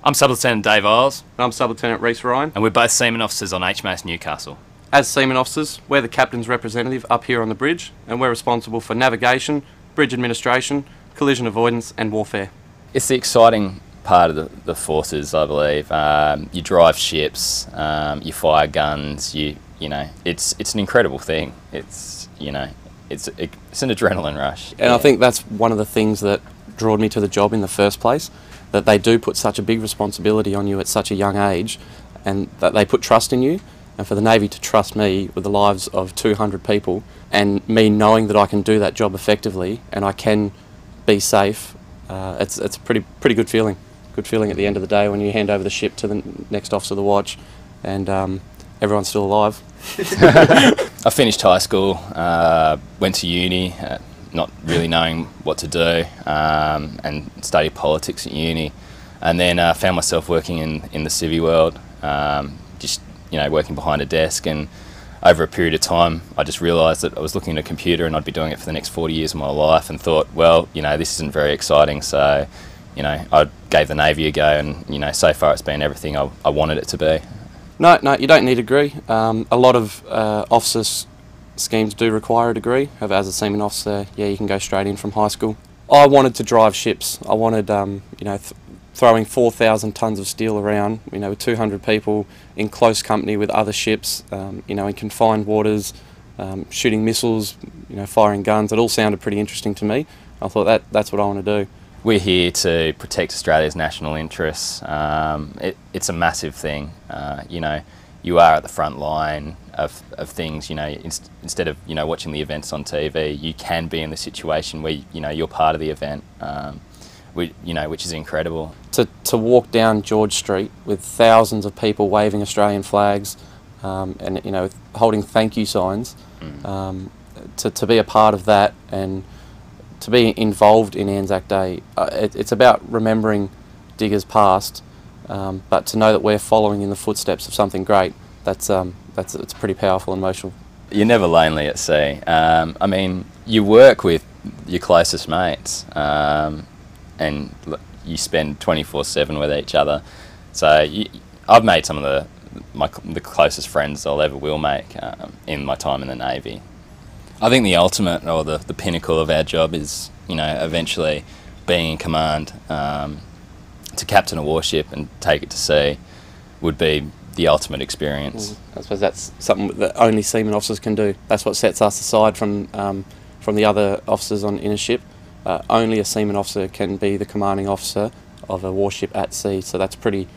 I'm Sub-Lieutenant Dave Isles. And I'm Sub-Lieutenant Reece and And we're both Seaman Officers on HMAS Newcastle. As Seaman Officers, we're the Captain's representative up here on the bridge, and we're responsible for navigation, bridge administration, collision avoidance and warfare. It's the exciting part of the forces, I believe. You drive ships, you fire guns, you know, it's an incredible thing. It's an adrenaline rush. And I think that's one of the things that drew me to the job in the first place, that they do put such a big responsibility on you at such a young age, and that they put trust in you. And for the Navy to trust me with the lives of 200 people, and me knowing that I can do that job effectively and I can be safe, it's a pretty good feeling. Good feeling at the end of the day when you hand over the ship to the next officer of the watch, and everyone's still alive. I finished high school, went to uni, not really knowing what to do, and studied politics at uni, and then found myself working in the civvy world, just working behind a desk. And over a period of time I just realised that I was looking at a computer and I'd be doing it for the next 40 years of my life, and thought, well, this isn't very exciting, so I gave the Navy a go, and so far it's been everything I wanted it to be. No, you don't need a degree. A lot of officers schemes do require a degree. As a seaman officer, yeah, you can go straight in from high school. I wanted to drive ships. I wanted, throwing 4,000 tonnes of steel around, with 200 people in close company with other ships, in confined waters, shooting missiles, firing guns. It all sounded pretty interesting to me. I thought that's what I want to do. We're here to protect Australia's national interests. It's a massive thing. You are at the front line of things. Instead of watching the events on TV, you can be in the situation where you're part of the event. Which is incredible. To walk down George Street with thousands of people waving Australian flags, and holding thank you signs, to be a part of that and to be involved in Anzac Day, it's about remembering diggers past, but to know that we're following in the footsteps of something great, it's pretty powerful and emotional. You're never lonely at sea. I mean, you work with your closest mates, and you spend 24/7 with each other. So I've made some of the closest friends I'll ever will make in my time in the Navy. I think the ultimate, or the pinnacle of our job is, eventually being in command. To captain a warship and take it to sea would be the ultimate experience. I suppose that's something that only seaman officers can do. That's what sets us aside from the other officers in a ship. Only a seaman officer can be the commanding officer of a warship at sea, so that's pretty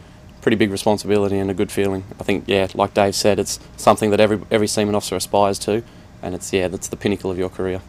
big responsibility and a good feeling. I think, yeah, like Dave said, it's something that every seaman officer aspires to, and that's the pinnacle of your career.